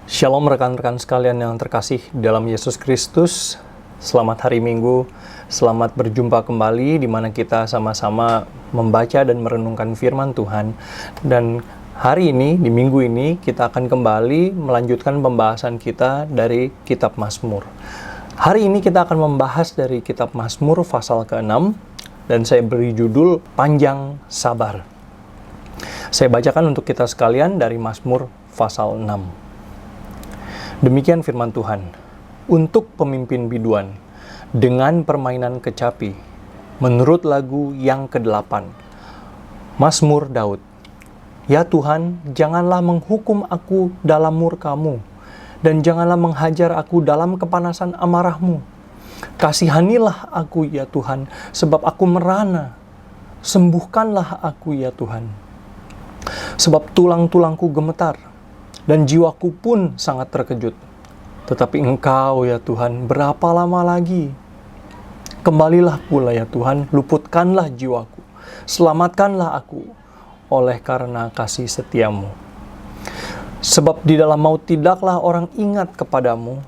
Shalom rekan-rekan sekalian yang terkasih dalam Yesus Kristus. Selamat hari Minggu, selamat berjumpa kembali di mana kita sama-sama membaca dan merenungkan firman Tuhan. Dan hari ini, di minggu ini, kita akan kembali melanjutkan pembahasan kita dari kitab Mazmur. Hari ini kita akan membahas dari kitab Mazmur pasal ke-6 dan saya beri judul Panjang Sabar. Saya bacakan untuk kita sekalian dari Mazmur pasal 6. Demikian firman Tuhan. Untuk pemimpin biduan, dengan permainan kecapi, menurut lagu yang ke-8. Mazmur Daud. Ya Tuhan, janganlah menghukum aku dalam murka-Mu, dan janganlah menghajar aku dalam kepanasan amarah-Mu. Kasihanilah aku ya Tuhan, sebab aku merana. Sembuhkanlah aku ya Tuhan. Sebab tulang-tulangku gemetar, dan jiwaku pun sangat terkejut. Tetapi Engkau ya Tuhan, berapa lama lagi? Kembalilah pula ya Tuhan, luputkanlah jiwaku. Selamatkanlah aku oleh karena kasih setiamu. Sebab di dalam maut tidaklah orang ingat kepadamu.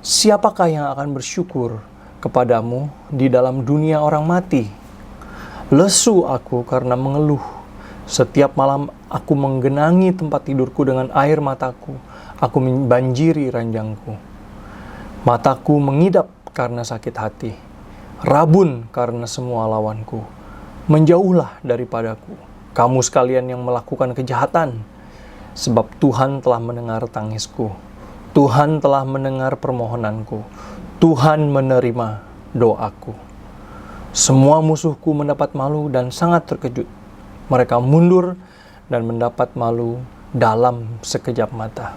Siapakah yang akan bersyukur kepadamu di dalam dunia orang mati? Lesu aku karena mengeluh. Setiap malam aku menggenangi tempat tidurku dengan air mataku. Aku membanjiri ranjangku. Mataku mengidap karena sakit hati. Rabun karena semua lawanku. Menjauhlah daripadaku, kamu sekalian yang melakukan kejahatan. Sebab Tuhan telah mendengar tangisku. Tuhan telah mendengar permohonanku. Tuhan menerima doaku. Semua musuhku mendapat malu dan sangat terkejut. Mereka mundur dan mendapat malu dalam sekejap mata.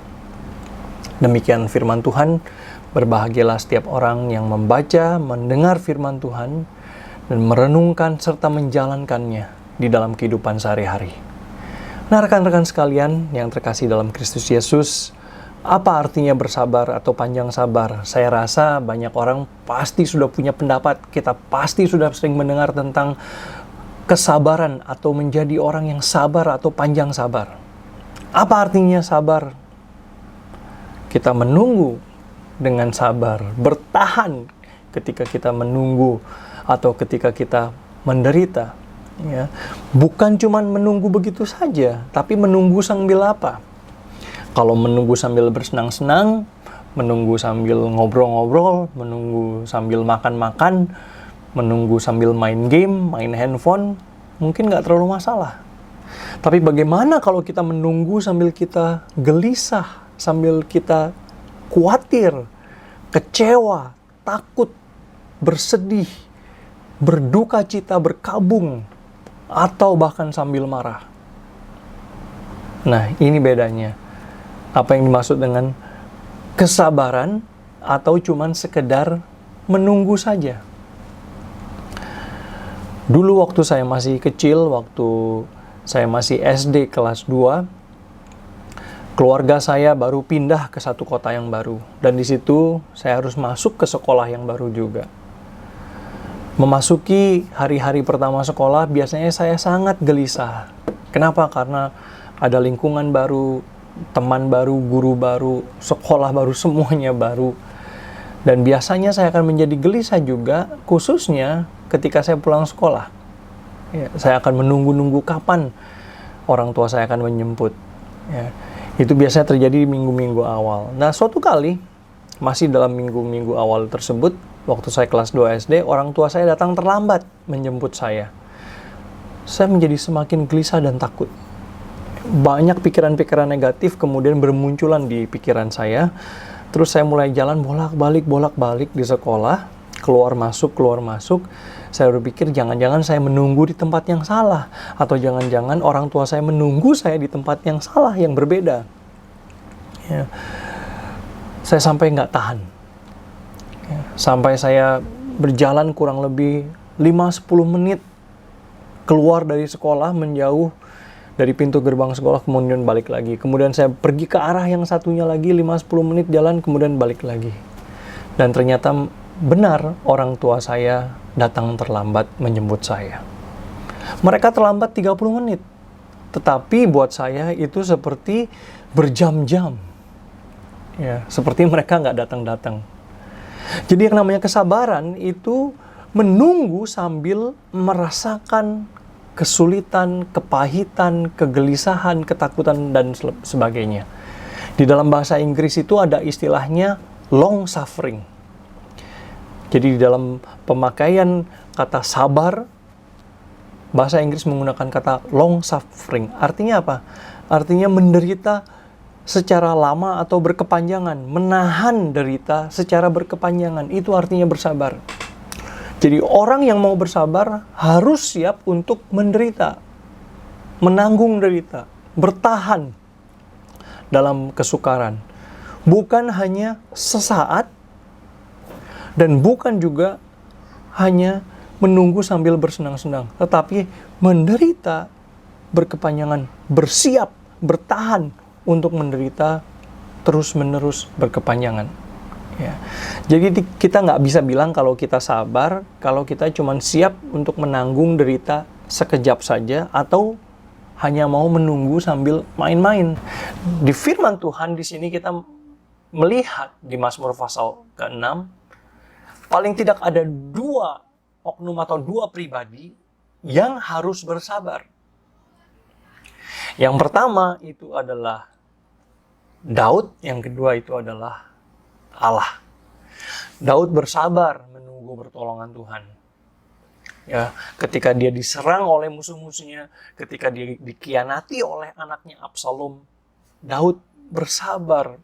Demikian firman Tuhan. Berbahagialah setiap orang yang membaca, mendengar firman Tuhan, dan merenungkan serta menjalankannya di dalam kehidupan sehari-hari. Nah, rekan-rekan sekalian yang terkasih dalam Kristus Yesus, apa artinya bersabar atau panjang sabar? Saya rasa banyak orang pasti sudah punya pendapat. Kita pasti sudah sering mendengar tentang kesabaran atau menjadi orang yang sabar atau panjang sabar. Apa artinya sabar? Kita menunggu dengan sabar, bertahan ketika kita menunggu atau ketika kita menderita. Ya. Bukan cuma menunggu begitu saja, tapi menunggu sambil apa? Kalau menunggu sambil bersenang-senang, menunggu sambil ngobrol-ngobrol, menunggu sambil makan-makan, menunggu sambil main game, main handphone, mungkin nggak terlalu masalah. Tapi bagaimana kalau kita menunggu sambil kita gelisah, sambil kita khawatir, kecewa, takut, bersedih, berduka cita, berkabung, atau bahkan sambil marah? Nah, ini bedanya. Apa yang dimaksud dengan kesabaran atau cuman sekedar menunggu saja? Dulu waktu saya masih kecil, waktu saya masih SD kelas 2, keluarga saya baru pindah ke satu kota yang baru. Dan di situ saya harus masuk ke sekolah yang baru juga. Memasuki hari-hari pertama sekolah, biasanya saya sangat gelisah. Kenapa? Karena ada lingkungan baru, teman baru, guru baru, sekolah baru, semuanya baru. Dan biasanya saya akan menjadi gelisah juga, khususnya ketika saya pulang sekolah. Ya, saya akan menunggu-nunggu kapan orang tua saya akan menjemput. Ya, itu biasanya terjadi di minggu-minggu awal. Nah, suatu kali, masih dalam minggu-minggu awal tersebut, waktu saya kelas 2 SD, orang tua saya datang terlambat menjemput saya. Saya menjadi semakin gelisah dan takut. Banyak pikiran-pikiran negatif kemudian bermunculan di pikiran saya. Terus saya mulai jalan bolak-balik di sekolah, keluar masuk. Saya berpikir jangan-jangan saya menunggu di tempat yang salah, atau jangan-jangan orang tua saya menunggu saya di tempat yang salah, yang berbeda. Ya. Saya sampai nggak tahan. Ya. Sampai saya berjalan kurang lebih 5-10 menit keluar dari sekolah, menjauh dari pintu gerbang sekolah, kemudian balik lagi. Kemudian saya pergi ke arah yang satunya lagi, 5-10 menit jalan, kemudian balik lagi. Dan ternyata benar orang tua saya datang terlambat menjemput saya. Mereka terlambat 30 menit. Tetapi buat saya itu seperti berjam-jam. Ya, seperti mereka nggak datang-datang. Jadi yang namanya kesabaran itu menunggu sambil merasakan kesulitan, kepahitan, kegelisahan, ketakutan, dan sebagainya. Di dalam bahasa Inggris itu ada istilahnya long suffering. Jadi di dalam pemakaian kata sabar, bahasa Inggris menggunakan kata long suffering. Artinya apa? Artinya menderita secara lama atau berkepanjangan. Menahan derita secara berkepanjangan. Itu artinya bersabar. Jadi orang yang mau bersabar harus siap untuk menderita. Menanggung derita. Bertahan dalam kesukaran. Bukan hanya sesaat, dan bukan juga hanya menunggu sambil bersenang-senang, tetapi menderita berkepanjangan, bersiap, bertahan untuk menderita terus-menerus berkepanjangan. Ya. Jadi kita nggak bisa bilang kalau kita sabar, kalau kita cuma siap untuk menanggung derita sekejap saja, atau hanya mau menunggu sambil main-main. Di firman Tuhan di sini kita melihat di Mazmur pasal ke-6, paling tidak ada 2 oknum atau 2 pribadi yang harus bersabar. Yang pertama itu adalah Daud, yang kedua itu adalah Allah. Daud bersabar menunggu pertolongan Tuhan. Ya, ketika dia diserang oleh musuh-musuhnya, ketika dia dikhianati oleh anaknya Absalom, Daud bersabar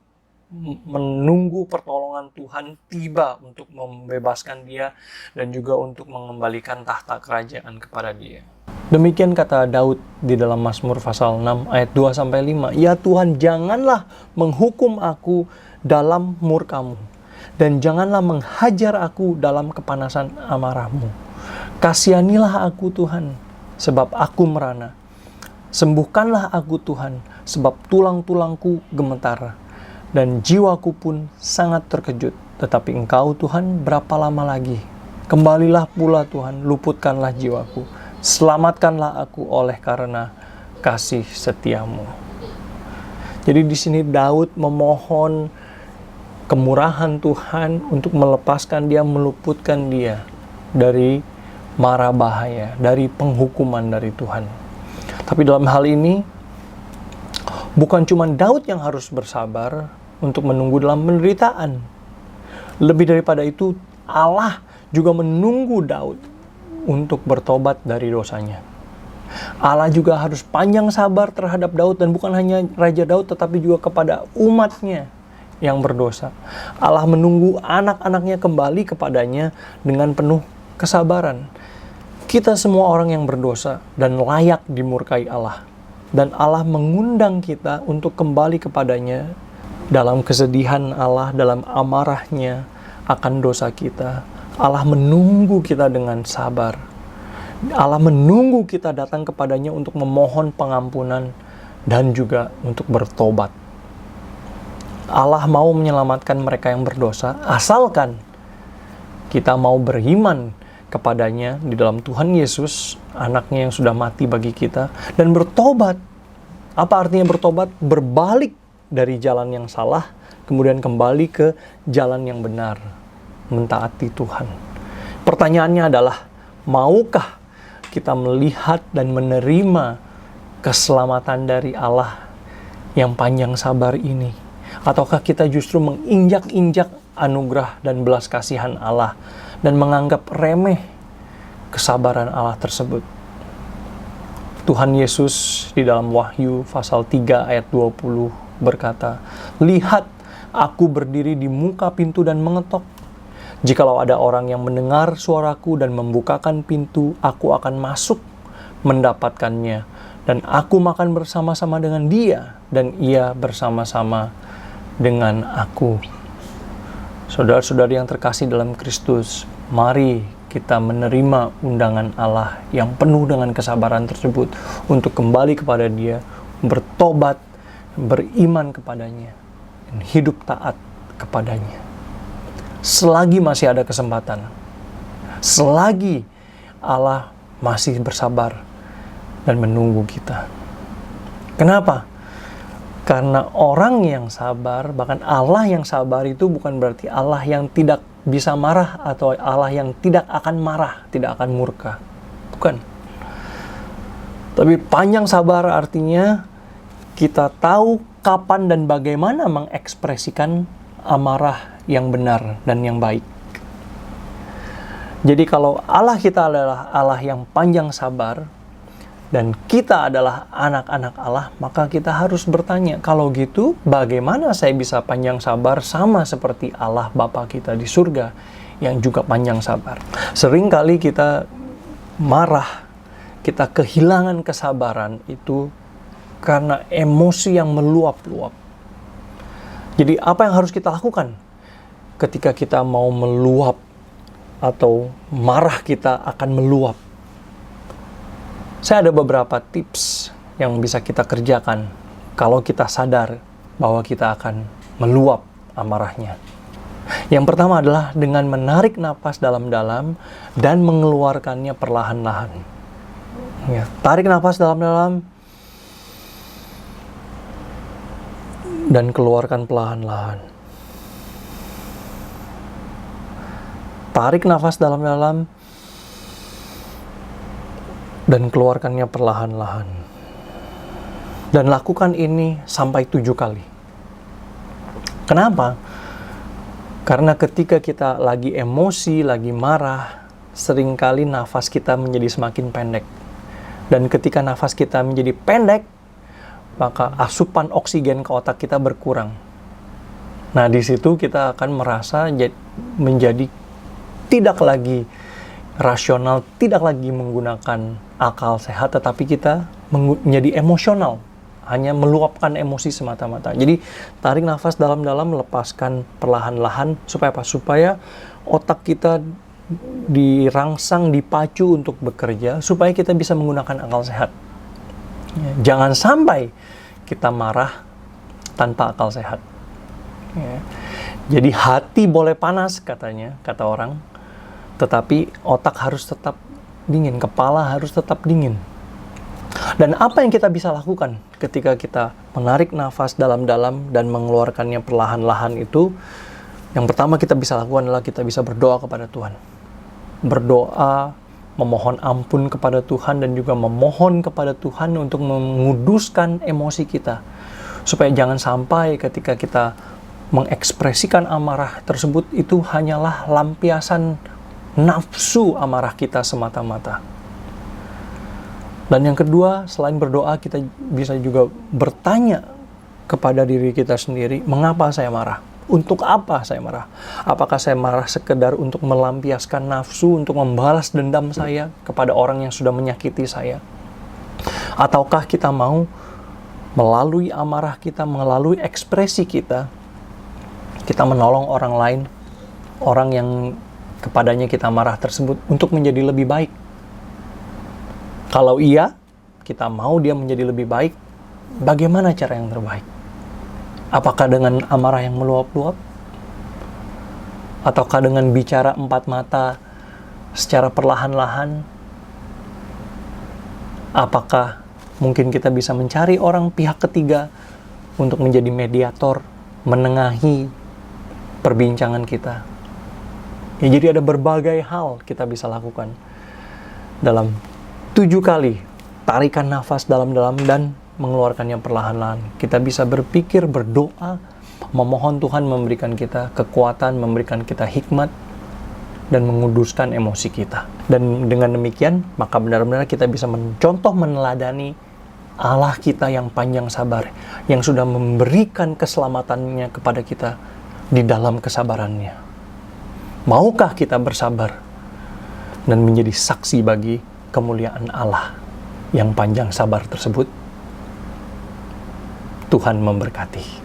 menunggu pertolongan Tuhan tiba untuk membebaskan dia dan juga untuk mengembalikan tahta kerajaan kepada dia. Demikian kata Daud di dalam Mazmur pasal 6 ayat 2-5. Ya Tuhan, janganlah menghukum aku dalam murka-Mu, dan janganlah menghajar aku dalam kepanasan amarah-Mu. Kasihanilah aku Tuhan, sebab aku merana. Sembuhkanlah aku Tuhan, sebab tulang-tulangku gemetar, dan jiwaku pun sangat terkejut. Tetapi Engkau Tuhan, berapa lama lagi? Kembalilah pula Tuhan, luputkanlah jiwaku. Selamatkanlah aku oleh karena kasih setiamu. Jadi di sini Daud memohon kemurahan Tuhan untuk melepaskan dia, meluputkan dia dari mara bahaya, dari penghukuman dari Tuhan. Tapi dalam hal ini, bukan cuma Daud yang harus bersabar untuk menunggu dalam penderitaan. Lebih daripada itu, Allah juga menunggu Daud untuk bertobat dari dosanya. Allah juga harus panjang sabar terhadap Daud, dan bukan hanya Raja Daud, tetapi juga kepada umatnya yang berdosa. Allah menunggu anak-anaknya kembali kepadanya dengan penuh kesabaran. Kita semua orang yang berdosa dan layak dimurkai Allah. Dan Allah mengundang kita untuk kembali kepadanya dalam kesedihan Allah, dalam amarahnya akan dosa kita. Allah menunggu kita dengan sabar. Allah menunggu kita datang kepadanya untuk memohon pengampunan dan juga untuk bertobat. Allah mau menyelamatkan mereka yang berdosa, asalkan kita mau beriman kepadanya di dalam Tuhan Yesus, anaknya yang sudah mati bagi kita, dan bertobat. Apa artinya bertobat? Berbalik dari jalan yang salah, kemudian kembali ke jalan yang benar, mentaati Tuhan. Pertanyaannya adalah, maukah kita melihat dan menerima keselamatan dari Allah yang panjang sabar ini? Ataukah kita justru menginjak-injak anugerah dan belas kasihan Allah dan menganggap remeh kesabaran Allah tersebut? Tuhan Yesus di dalam Wahyu pasal 3 ayat 20 berkata, "Lihat, aku berdiri di muka pintu dan mengetok. Jikalau ada orang yang mendengar suaraku dan membukakan pintu, aku akan masuk mendapatkannya, dan aku makan bersama-sama dengan dia, dan ia bersama-sama dengan aku." Saudara-saudari yang terkasih dalam Kristus, mari kita menerima undangan Allah yang penuh dengan kesabaran tersebut untuk kembali kepada Dia, bertobat, beriman kepadanya, dan hidup taat kepadanya. Selagi masih ada kesempatan, selagi Allah masih bersabar dan menunggu kita. Kenapa? Karena orang yang sabar, bahkan Allah yang sabar itu bukan berarti Allah yang tidak bisa marah atau Allah yang tidak akan marah, tidak akan murka. Bukan. Tapi panjang sabar artinya kita tahu kapan dan bagaimana mengekspresikan amarah yang benar dan yang baik. Jadi kalau Allah kita adalah Allah yang panjang sabar, dan kita adalah anak-anak Allah, maka kita harus bertanya, kalau gitu bagaimana saya bisa panjang sabar sama seperti Allah Bapa kita di surga yang juga panjang sabar. Seringkali kita marah, kita kehilangan kesabaran itu karena emosi yang meluap-luap. Jadi apa yang harus kita lakukan ketika kita mau meluap atau marah kita akan meluap? Saya ada beberapa tips yang bisa kita kerjakan kalau kita sadar bahwa kita akan meluap amarahnya. Yang pertama adalah dengan menarik napas dalam-dalam dan mengeluarkannya perlahan-lahan. Ya, tarik napas dalam-dalam dan keluarkan perlahan-lahan. Tarik nafas dalam-dalam dan keluarkannya perlahan-lahan. Dan lakukan ini sampai 7 kali. Kenapa? Karena ketika kita lagi emosi, lagi marah, seringkali nafas kita menjadi semakin pendek. Dan ketika nafas kita menjadi pendek, maka asupan oksigen ke otak kita berkurang. Nah, di situ kita akan merasa menjadi tidak lagi rasional, tidak lagi menggunakan akal sehat, tetapi kita menjadi emosional, hanya meluapkan emosi semata-mata. Jadi tarik nafas dalam-dalam, lepaskan perlahan-lahan, supaya apa? Supaya otak kita dirangsang, dipacu untuk bekerja, supaya kita bisa menggunakan akal sehat. Jangan sampai kita marah tanpa akal sehat. Jadi hati boleh panas katanya, kata orang, tetapi otak harus tetap dingin, kepala harus tetap dingin. Dan apa yang kita bisa lakukan ketika kita menarik nafas dalam-dalam dan mengeluarkannya perlahan-lahan itu, yang pertama kita bisa lakukan adalah kita bisa berdoa kepada Tuhan. Berdoa, memohon ampun kepada Tuhan, dan juga memohon kepada Tuhan untuk menguduskan emosi kita. Supaya jangan sampai ketika kita mengekspresikan amarah tersebut itu hanyalah lampiasan nafsu amarah kita semata-mata. Dan yang kedua, selain berdoa, kita bisa juga bertanya kepada diri kita sendiri, mengapa saya marah? Untuk apa saya marah? Apakah saya marah sekedar untuk melampiaskan nafsu, untuk membalas dendam saya kepada orang yang sudah menyakiti saya? Ataukah kita mau melalui amarah kita, melalui ekspresi kita menolong orang lain, orang yang kepadanya kita marah tersebut untuk menjadi lebih baik? Kalau iya, kita mau dia menjadi lebih baik, bagaimana cara yang terbaik? Apakah dengan amarah yang meluap-luap? Ataukah dengan bicara 4 mata secara perlahan-lahan? Apakah mungkin kita bisa mencari orang pihak ketiga untuk menjadi mediator, menengahi perbincangan kita? Ya, jadi ada berbagai hal kita bisa lakukan. Dalam 7 kali tarikan nafas dalam-dalam dan mengeluarkannya perlahan-lahan, kita bisa berpikir, berdoa, memohon Tuhan memberikan kita kekuatan, memberikan kita hikmat, dan menguduskan emosi kita. Dan dengan demikian, maka benar-benar kita bisa mencontoh, meneladani Allah kita yang panjang sabar, yang sudah memberikan keselamatannya kepada kita di dalam kesabarannya. Maukah kita bersabar dan menjadi saksi bagi kemuliaan Allah yang panjang sabar tersebut? Tuhan memberkati.